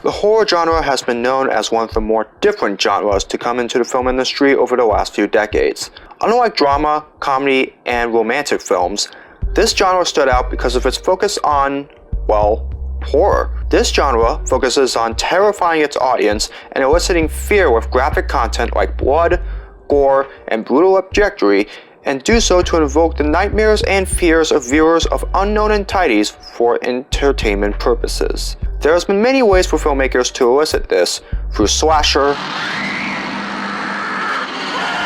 The horror genre has been known as one of the more different genres to come into the film industry over the last few decades. Unlike drama, comedy, and romantic films, this genre stood out because of its focus on, well, horror. This genre focuses on terrifying its audience and eliciting fear with graphic content like blood, gore, and brutal objectry, and do so to invoke the nightmares and fears of viewers of unknown entities for entertainment purposes. There has been many ways for filmmakers to elicit this, through slasher,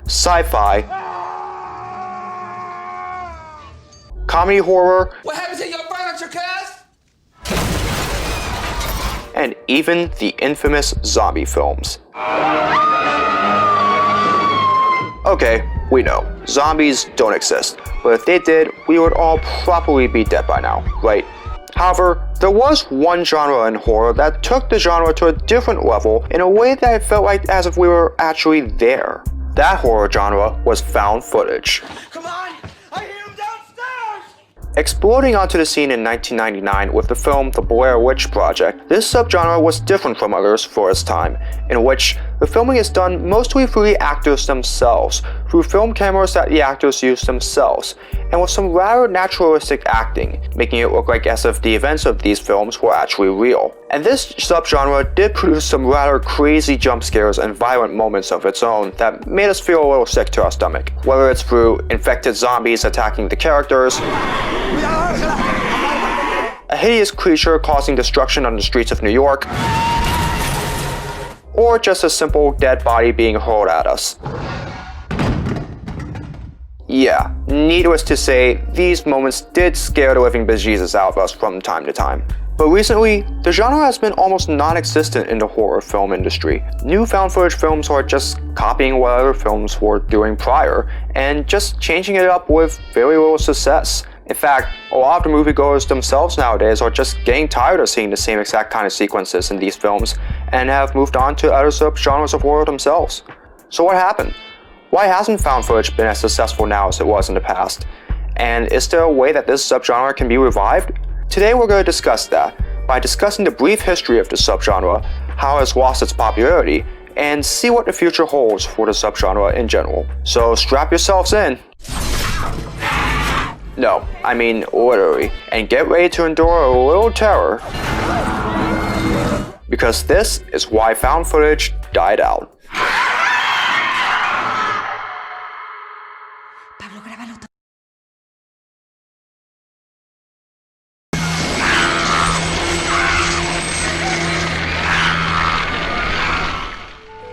sci-fi, comedy horror, what happened to your furniture, cuz? and even the infamous zombie films. Okay, we know, zombies don't exist, but if they did, we would all probably be dead by now, right? However, there was one genre in horror that took the genre to a different level in a way that it felt like as if we were actually there. That horror genre was found footage. Come on! I hear him downstairs! Exploding onto the scene in 1999 with the film The Blair Witch Project, this subgenre was different from others for its time, in which the filming is done mostly through the actors themselves, through film cameras that the actors use themselves, and with some rather naturalistic acting, making it look like as if the events of these films were actually real. And this subgenre did produce some rather crazy jump scares and violent moments of its own that made us feel a little sick to our stomach, whether it's through infected zombies attacking the characters, a hideous creature causing destruction on the streets of New York, or just a simple dead body being hurled at us. Yeah, needless to say, these moments did scare the living bejesus out of us from time to time. But recently, the genre has been almost non-existent in the horror film industry. New found footage films are just copying what other films were doing prior, and just changing it up with very little success. In fact, a lot of the moviegoers themselves nowadays are just getting tired of seeing the same exact kind of sequences in these films, and have moved on to other subgenres of horror themselves. So what happened? Why hasn't found footage been as successful now as it was in the past? And is there a way that this subgenre can be revived? Today we're going to discuss that, by discussing the brief history of the subgenre, how it has lost its popularity, and see what the future holds for the subgenre in general. So strap yourselves in. No, I mean literally, and get ready to endure a little terror. Because this is why found footage died out.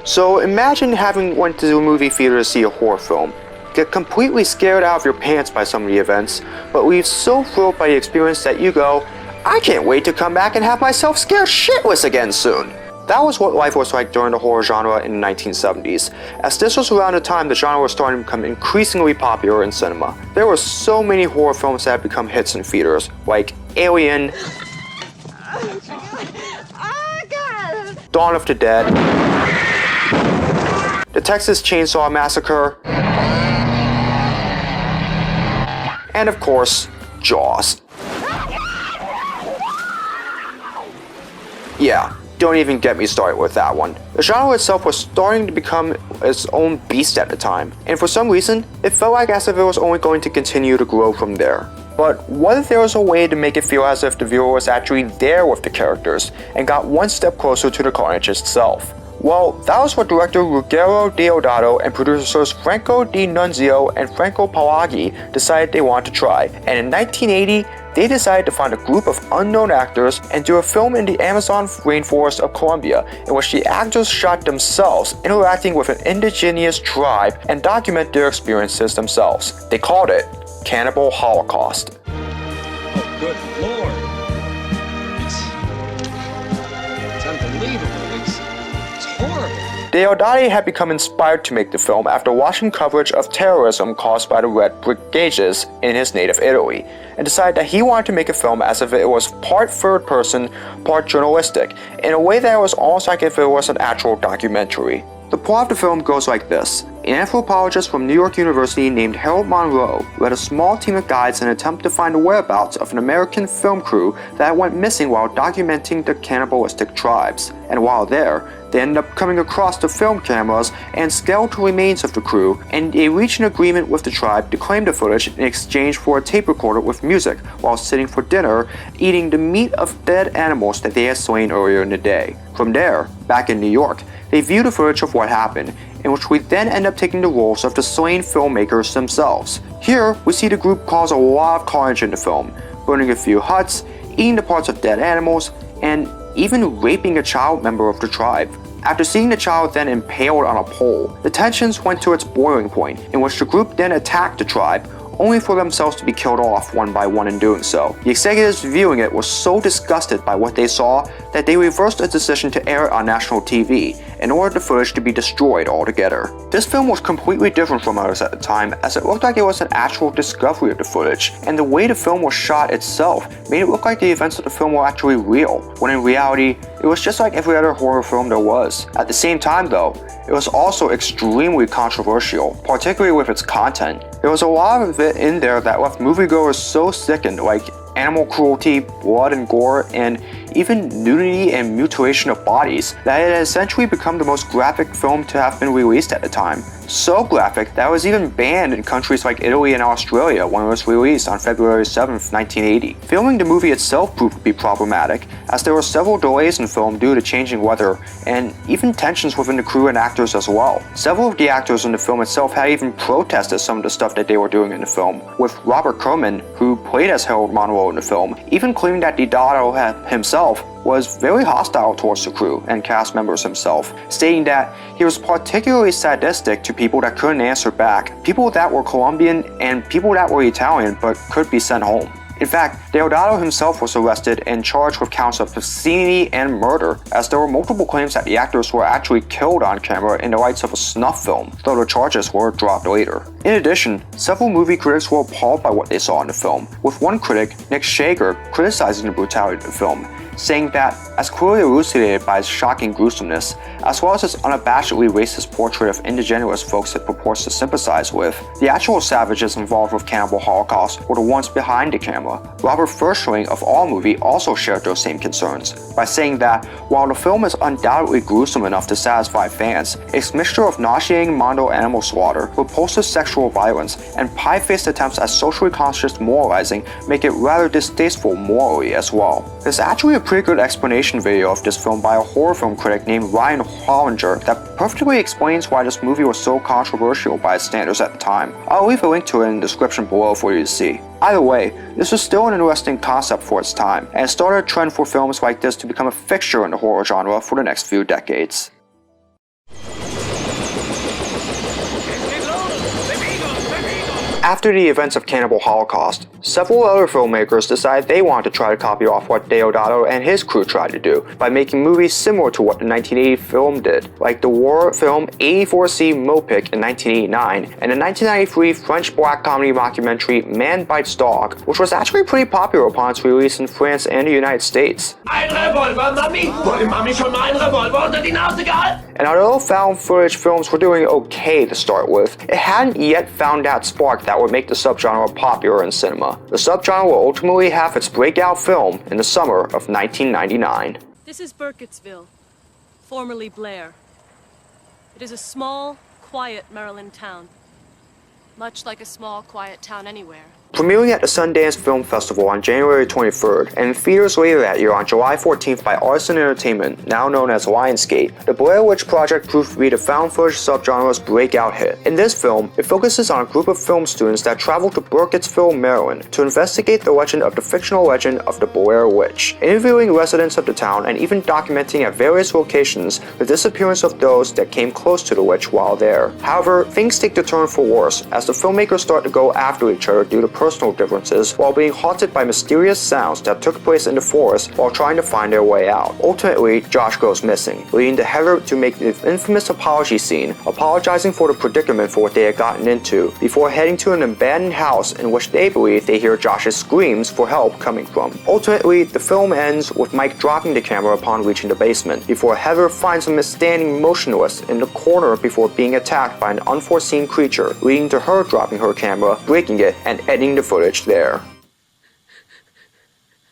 So imagine having went to a movie theater to see a horror film, get completely scared out of your pants by some of the events, but leave so thrilled by the experience that you go, I can't wait to come back and have myself scared shitless again soon. That was what life was like during the horror genre in the 1970s, as this was around the time the genre was starting to become increasingly popular in cinema. There were so many horror films that had become hits in theaters, like Alien, Dawn of the Dead, The Texas Chainsaw Massacre, and of course, Jaws. Yeah, don't even get me started with that one. The genre itself was starting to become its own beast at the time, and for some reason, it felt like as if it was only going to continue to grow from there. But what if there was a way to make it feel as if the viewer was actually there with the characters, and got one step closer to the carnage itself? Well, that was what director Ruggero Deodato and producers Franco Di Nunzio and Franco Pelaghi decided they wanted to try, and in 1980, they decided to find a group of unknown actors and do a film in the Amazon rainforest of Colombia in which the actors shot themselves interacting with an indigenous tribe and document their experiences themselves. They called it Cannibal Holocaust. Oh, good lord. It's unbelievable. It's horrible. Deodato had become inspired to make the film after watching coverage of terrorism caused by the Red Brigades in his native Italy, and decided that he wanted to make a film as if it was part third person, part journalistic, in a way that was almost like if it was an actual documentary. The plot of the film goes like this. an anthropologist from New York University named Harold Monroe led a small team of guides in an attempt to find the whereabouts of an American film crew that went missing while documenting the cannibalistic tribes. And while there, they ended up coming across the film cameras and skeletal remains of the crew, and they reached an agreement with the tribe to claim the footage in exchange for a tape recorder with music while sitting for dinner, eating the meat of dead animals that they had slain earlier in the day. From there, back in New York, they view the footage of what happened, in which we then end up taking the roles of the slain filmmakers themselves. Here, we see the group cause a lot of carnage in the film, burning a few huts, eating the parts of dead animals, and even raping a child member of the tribe. After seeing the child then impaled on a pole, the tensions went to its boiling point, in which the group then attacked the tribe, only for themselves to be killed off one by one in doing so. The executives viewing it were so disgusted by what they saw that they reversed a decision to air it on national TV and ordered the footage to be destroyed altogether. This film was completely different from others at the time, as it looked like it was an actual discovery of the footage, and the way the film was shot itself made it look like the events of the film were actually real, when in reality, it was just like every other horror film there was. At the same time though, it was also extremely controversial, particularly with its content. There was a lot of it in there that left moviegoers so sickened, like animal cruelty, blood and gore, and even nudity and mutilation of bodies, that it had essentially become the most graphic film to have been released at the time. So graphic that it was even banned in countries like Italy and Australia when it was released on February 7, 1980. Filming the movie itself proved to be problematic, as there were several delays in film due to changing weather, and even tensions within the crew and actors as well. Several of the actors in the film itself had even protested some of the stuff that they were doing in the film, with Robert Kerman, who played as Harold Monroe in the film, even claiming that Deodato himself was very hostile towards the crew and cast members himself, stating that he was particularly sadistic to people that couldn't answer back, people that were Colombian and people that were Italian but could be sent home. In fact, Deodato himself was arrested and charged with counts of obscenity and murder, as there were multiple claims that the actors were actually killed on camera in the lights of a snuff film, though the charges were dropped later. In addition, several movie critics were appalled by what they saw in the film, with one critic, Nick Shager, criticizing the brutality of the film, saying that, as clearly elucidated by its shocking gruesomeness, as well as its unabashedly racist portrait of indigenous folks it purports to sympathize with, the actual savages involved with Cannibal Holocaust were the ones behind the camera. Robert Furstring of AllMovie also shared those same concerns, by saying that, while the film is undoubtedly gruesome enough to satisfy fans, its mixture of nauseating mondo animal slaughter, repulsive sexual violence, and pie-faced attempts at socially conscious moralizing make it rather distasteful morally as well. There's actually a pretty good explanation video of this film by a horror film critic named Ryan Hollinger that perfectly explains why this movie was so controversial by its standards at the time. I'll leave a link to it in the description below for you to see. Either way, this was still an interesting concept for its time, and it started a trend for films like this to become a fixture in the horror genre for the next few decades. After the events of Cannibal Holocaust, several other filmmakers decided they wanted to try to copy off what Deodato and his crew tried to do by making movies similar to what the 1980 film did, like the war film 84C MoPic in 1989 and the 1993 French black comedy mockumentary Man Bites Dog, which was actually pretty popular upon its release in France and the United States. Ein Revolver, Mami! Wollte Mami schon mal einen Revolver unter die Nase gehalten? And although found footage films were doing okay to start with, it hadn't yet found that spark that would make the subgenre popular in cinema. The subgenre will ultimately have its breakout film in the summer of 1999. This is Burkittsville, formerly Blair. It is a small, quiet Maryland town, much like a small, quiet town anywhere. Premiering at the Sundance Film Festival on January 23rd, and in theaters later that year on July 14th by Artisan Entertainment, now known as Lionsgate, the Blair Witch Project proved to be the found footage subgenre's breakout hit. In this film, it focuses on a group of film students that travel to Burkittsville, Maryland, to investigate the legend of the fictional legend of the Blair Witch, interviewing residents of the town and even documenting at various locations the disappearance of those that came close to the witch while there. However, things take the turn for worse, as the filmmakers start to go after each other due to personal differences while being haunted by mysterious sounds that took place in the forest while trying to find their way out. Ultimately, Josh goes missing, leading to Heather to make the infamous apology scene, apologizing for the predicament for what they had gotten into, before heading to an abandoned house in which they believe they hear Josh's screams for help coming from. Ultimately, the film ends with Mike dropping the camera upon reaching the basement, before Heather finds him standing motionless in the corner before being attacked by an unforeseen creature, leading to her dropping her camera, breaking it, and ending the footage there.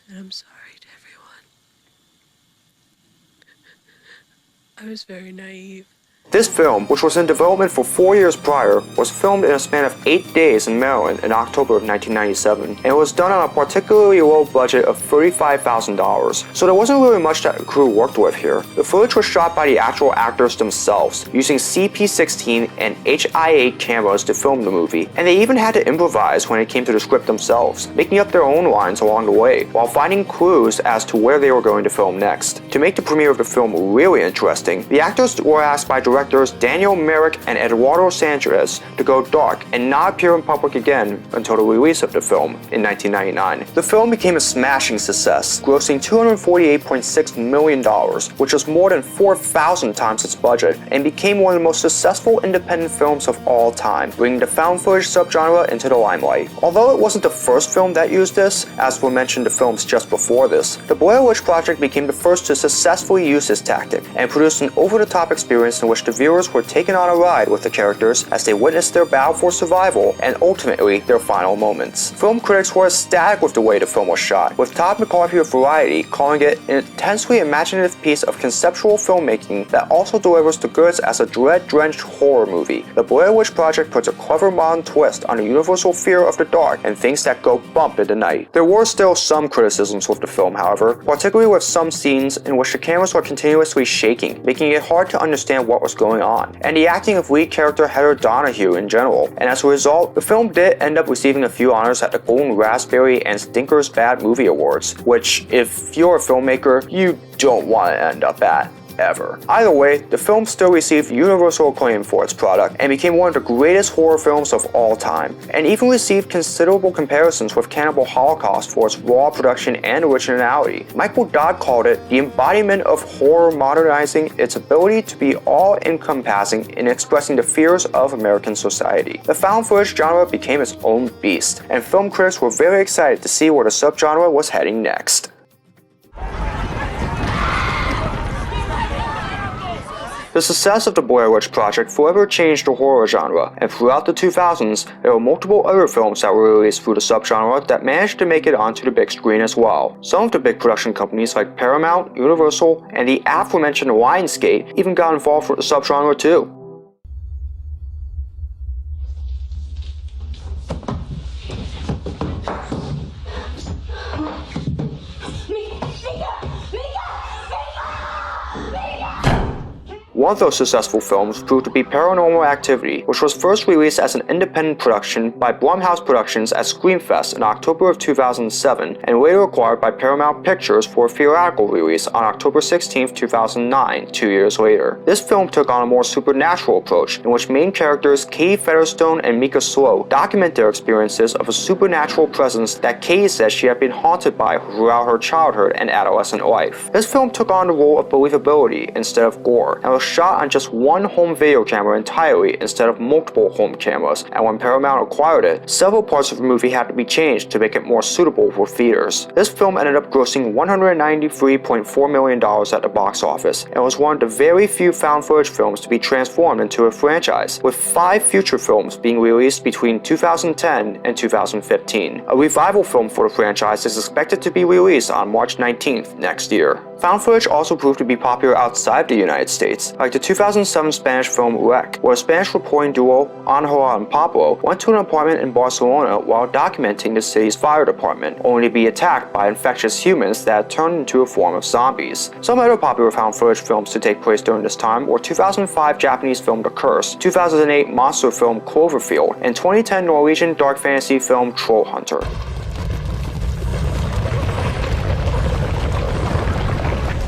And I'm sorry to everyone. I was very naive. This film, which was in development for 4 years prior, was filmed in a span of 8 days in Maryland in October of 1997, and it was done on a particularly low budget of $35,000, so there wasn't really much that the crew worked with here. The footage was shot by the actual actors themselves, using CP16 and HI8 cameras to film the movie, and they even had to improvise when it came to the script themselves, making up their own lines along the way, while finding clues as to where they were going to film next. To make the premiere of the film really interesting, the actors were asked by directors Daniel Myrick and Eduardo Sanchez to go dark and not appear in public again until the release of the film in 1999. The film became a smashing success, grossing $248.6 million, which was more than 4,000 times its budget, and became one of the most successful independent films of all time, bringing the found footage subgenre into the limelight. Although it wasn't the first film that used this, as were mentioned the films just before this, the Blair Witch Project became the first to successfully use this tactic, and produced an over-the-top experience in which the viewers were taken on a ride with the characters as they witnessed their battle for survival and ultimately their final moments. Film critics were ecstatic with the way the film was shot, with Todd McCarthy of Variety calling it an intensely imaginative piece of conceptual filmmaking that also delivers the goods as a dread-drenched horror movie. The Blair Witch Project puts a clever modern twist on the universal fear of the dark and things that go bump in the night. There were still some criticisms with the film, however, particularly with some scenes in which the cameras were continuously shaking, making it hard to understand what was going on, and the acting of lead character Heather Donahue in general, and as a result, the film did end up receiving a few honors at the Golden Raspberry and Stinker's Bad Movie Awards, which, if you're a filmmaker, you don't want to end up at. Ever. Either way, the film still received universal acclaim for its product and became one of the greatest horror films of all time, and even received considerable comparisons with Cannibal Holocaust for its raw production and originality. Michael Dodd called it the embodiment of horror, modernizing its ability to be all-encompassing in expressing the fears of American society. The found footage genre became its own beast, and film critics were very excited to see where the subgenre was heading next. The success of the Blair Witch Project forever changed the horror genre, and throughout the 2000s, there were multiple other films that were released through the subgenre that managed to make it onto the big screen as well. Some of the big production companies like Paramount, Universal, and the aforementioned Lionsgate even got involved with the subgenre too. One of those successful films proved to be Paranormal Activity, which was first released as an independent production by Blumhouse Productions at Screamfest in October of 2007, and later acquired by Paramount Pictures for a theatrical release on October 16, 2009, 2 years later. This film took on a more supernatural approach, in which main characters Katie Featherstone and Mika Slow document their experiences of a supernatural presence that Katie says she had been haunted by throughout her childhood and adolescent life. This film took on the role of believability instead of gore, and was shot on just one home video camera entirely instead of multiple home cameras, and when Paramount acquired it, several parts of the movie had to be changed to make it more suitable for theaters. This film ended up grossing $193.4 million at the box office, and was one of the very few found footage films to be transformed into a franchise, with 5 future films being released between 2010 and 2015. A revival film for the franchise is expected to be released on March 19th next year. Found footage also proved to be popular outside the United States, like the 2007 Spanish film REC, where a Spanish reporting duo, Angela and Pablo, went to an apartment in Barcelona while documenting the city's fire department, only to be attacked by infectious humans that had turned into a form of zombies. Some other popular found footage films to take place during this time were 2005 Japanese film The Curse, 2008 monster film Cloverfield, and 2010 Norwegian dark fantasy film Troll Hunter.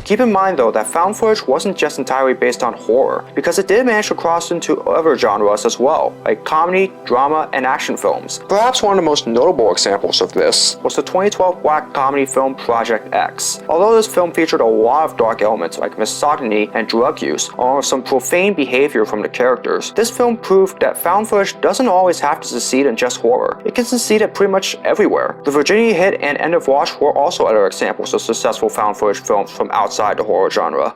Keep in mind though that found footage wasn't just entirely based on horror, because it did manage to cross into other genres as well, like comedy, drama, and action films. Perhaps one of the most notable examples of this was the 2012 black comedy film Project X. Although this film featured a lot of dark elements like misogyny and drug use, along with some profane behavior from the characters, this film proved that found footage doesn't always have to succeed in just horror. It can succeed at pretty much everywhere. The Virginia Hit and End of Watch were also other examples of successful found footage films from outside the horror genre.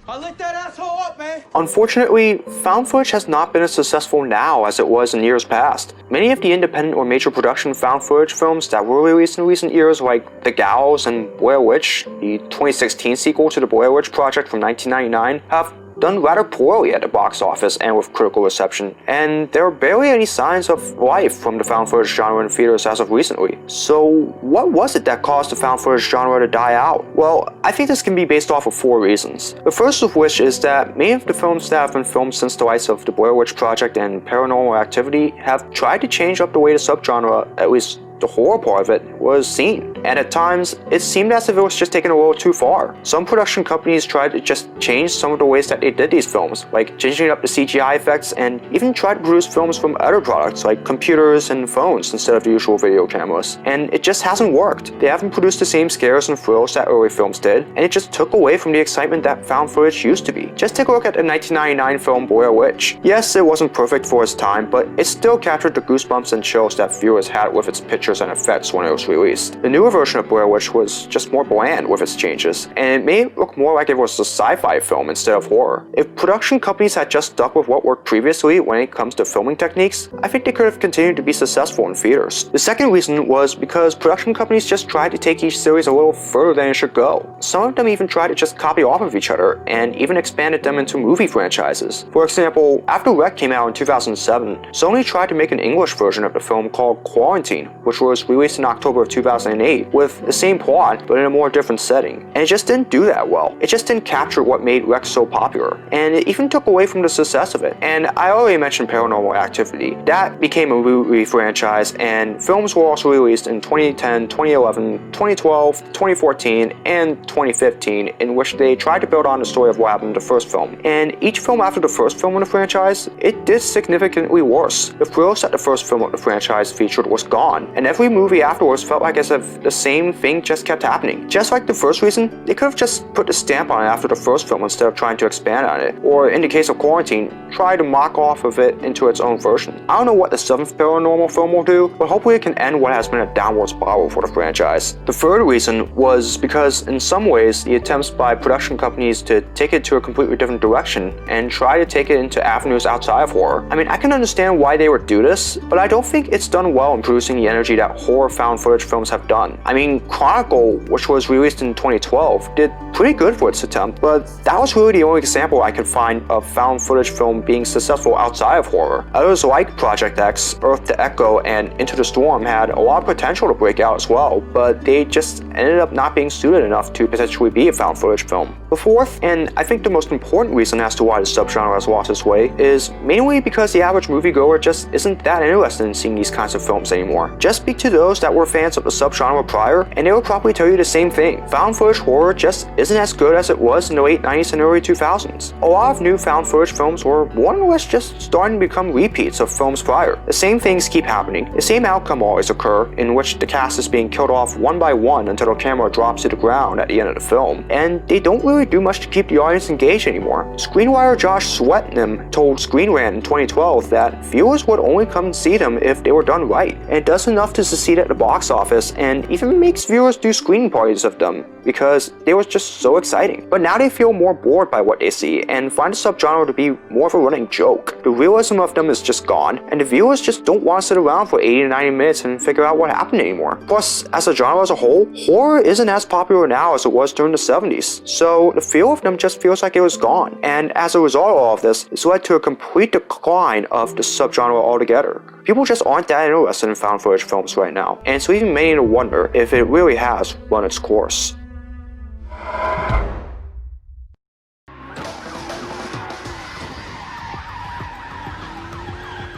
I lit that asshole up, man! Unfortunately, found footage has not been as successful now as it was in years past. Many of the independent or major production found footage films that were released in recent years, like The Gallows and Blair Witch, the 2016 sequel to the Blair Witch Project from 1999, have done rather poorly at the box office and with critical reception, and there are barely any signs of life from the found footage genre in theaters as of recently. So what was it that caused the found footage genre to die out? Well, I think this can be based off of 4 reasons. The first of which is that many of the films that have been filmed since the likes of the Blair Witch Project and Paranormal Activity have tried to change up the way the subgenre, at least the horror part of it, was seen. And at times, it seemed as if it was just taken a little too far. Some production companies tried to just change some of the ways that they did these films, like changing up the CGI effects, and even tried to produce films from other products like computers and phones instead of the usual video cameras. And it just hasn't worked. They haven't produced the same scares and thrills that early films did, and it just took away from the excitement that found footage used to be. Just take a look at the 1999 film Blair Witch. Yes, it wasn't perfect for its time, but it still captured the goosebumps and chills that viewers had with its pictures and effects when it was released. The newer version of Blair Witch was just more bland with its changes, and it made it look more like it was a sci-fi film instead of horror. If production companies had just stuck with what worked previously when it comes to filming techniques, I think they could have continued to be successful in theaters. The second reason was because production companies just tried to take each series a little further than it should go. Some of them even tried to just copy off of each other, and even expanded them into movie franchises. For example, after REC came out in 2007, Sony tried to make an English version of the film called Quarantine, which was released in October of 2008 with the same plot but in a more different setting, and it just didn't do that well. It just didn't capture what made REC so popular, and it even took away from the success of it. And I already mentioned Paranormal Activity. That became a movie franchise, and films were also released in 2010, 2011, 2012, 2014, and 2015, in which they tried to build on the story of what happened in the first film. And each film after the first film in the franchise, it did significantly worse. The thrills that the first film of the franchise featured was gone, and every movie afterwards felt like as if the same thing just kept happening. Just like the first reason, they could have just put the stamp on it after the first film instead of trying to expand on it, or in the case of Quarantine, try to mock off of it into its own version. I don't know what the 7th paranormal film will do, but hopefully it can end what has been a downward spiral for the franchise. The third reason was because in some ways the attempts by production companies to take it to a completely different direction and try to take it into avenues outside of horror. I mean, I can understand why they would do this, but I don't think it's done well in producing the energy that horror found footage films have done. I mean, Chronicle, which was released in 2012, did pretty good for its attempt, but that was really the only example I could find of found footage film being successful outside of horror. Others like Project X, Earth to Echo, and Into the Storm had a lot of potential to break out as well, but they just ended up not being suited enough to potentially be a found footage film. The fourth, and I think the most important reason as to why the subgenre has lost its way, is mainly because the average moviegoer just isn't that interested in seeing these kinds of films anymore. Just speak to those that were fans of the subgenre prior, and they will probably tell you the same thing. Found footage horror just isn't as good as it was in the late 90s and early 2000s. A lot of new found footage films were more or less just starting to become repeats of films prior. The same things keep happening, the same outcome always occur, in which the cast is being killed off one by one until the camera drops to the ground at the end of the film, and they don't really do much to keep the audience engaged anymore. Screenwriter Josh Swetnam told Screen Rant in 2012 that viewers would only come and see them if they were done right, and it does enough to succeed at the box office, and even makes viewers do screening parties of them because they were just so exciting. But now they feel more bored by what they see and find the subgenre to be more of a running joke. The realism of them is just gone, and the viewers just don't want to sit around for 80 to 90 minutes and figure out what happened anymore. Plus, as a genre as a whole, horror isn't as popular now as it was during the 70s, so the feel of them just feels like it was gone. And as a result of all of this, it's led to a complete decline of the subgenre altogether. People just aren't that interested in found footage films right now, and it's leaving many to wonder if it really has run its course.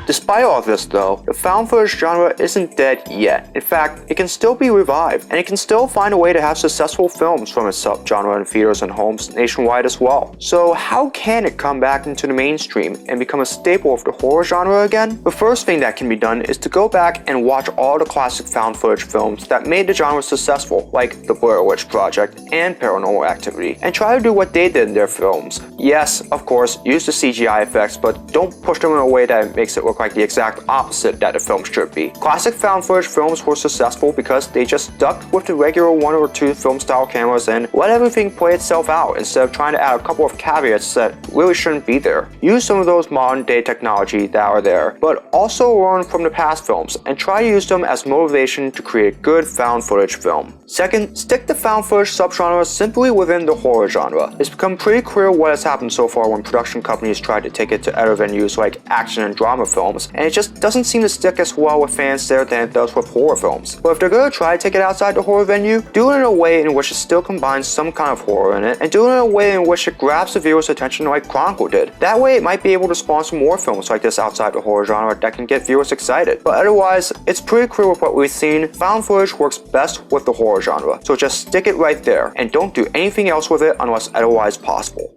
Despite all of this though, the found footage genre isn't dead yet. In fact, it can still be revived, and it can still find a way to have successful films from its subgenre in theaters and homes nationwide as well. So how can it come back into the mainstream and become a staple of the horror genre again? The first thing that can be done is to go back and watch all the classic found footage films that made the genre successful, like the Blair Witch Project and Paranormal Activity, and try to do what they did in their films. Yes, of course, use the CGI effects, but don't push them in a way that makes it look like the exact opposite that the film should be. Classic found footage films were successful because they just stuck with the regular 1 or 2 film style cameras and let everything play itself out instead of trying to add a couple of caveats that really shouldn't be there. Use some of those modern day technology that are there, but also learn from the past films and try to use them as motivation to create good found footage film. Second, stick the found footage subgenre simply within the horror genre. It's become pretty clear what has happened so far when production companies try to take it to other venues like action and drama films, and it just doesn't seem to stick as well with fans there than it does with horror films. But if they're gonna try to take it outside the horror venue, do it in a way in which it still combines some kind of horror in it, and do it in a way in which it grabs the viewer's attention like Chronicle did. That way it might be able to sponsor more films like this outside the horror genre that can get viewers excited. But otherwise, it's pretty clear with what we've seen, found footage works best with the horror genre. So just stick it right there, and don't do anything else with it unless otherwise possible.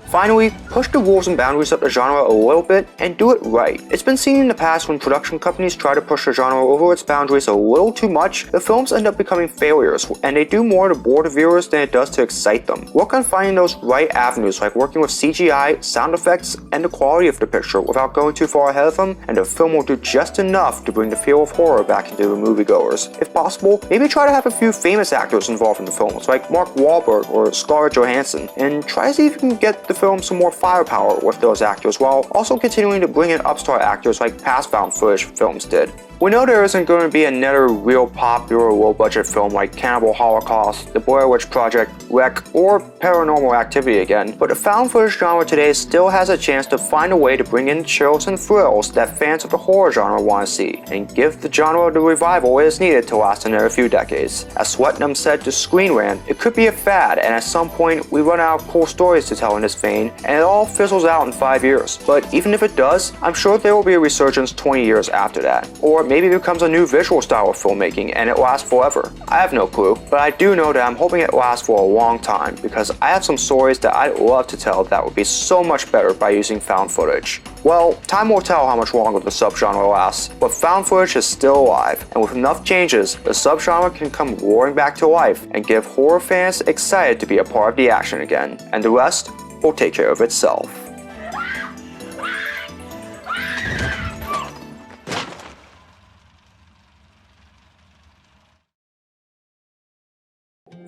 Finally, push the rules and boundaries of the genre a little bit and do it right. It's been seen in the past when production companies try to push the genre over its boundaries a little too much, the films end up becoming failures, and they do more to bore the viewers than it does to excite them. Work on finding those right avenues, like working with CGI, sound effects, and the quality of the picture without going too far ahead of them, and the film will do just enough to bring the feel of horror back into the moviegoers. If possible, maybe try to have a few famous actors involved in the films, like Mark Wahlberg or Scarlett Johansson, and try to see if you can get the film some more firepower with those actors while also continuing to bring in upstart actors like past found footage films did. We know there isn't going to be another real popular low-budget film like Cannibal, Holocaust, The Blair Witch Project, REC, or Paranormal Activity again, but the found footage genre today still has a chance to find a way to bring in chills and thrills that fans of the horror genre want to see, and give the genre the revival it is needed to last another few decades. As Swetnam said to Screen Rant, it could be a fad, and at some point we run out of cool stories to tell in this vein, and it all fizzles out in 5 years. But even if it does, I'm sure there will be a resurgence 20 years after that. Or maybe it becomes a new visual style of filmmaking and it lasts forever. I have no clue, but I do know that I'm hoping it lasts for a long time because I have some stories that I'd love to tell that would be so much better by using found footage. Well, time will tell how much longer the subgenre lasts, but found footage is still alive, and with enough changes, the subgenre can come roaring back to life and give horror fans excited to be a part of the action again, and the rest will take care of itself.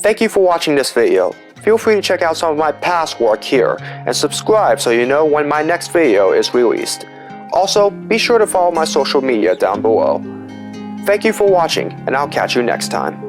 Thank you for watching this video. Feel free to check out some of my past work here, and subscribe so you know when my next video is released. Also, be sure to follow my social media down below. Thank you for watching, and I'll catch you next time.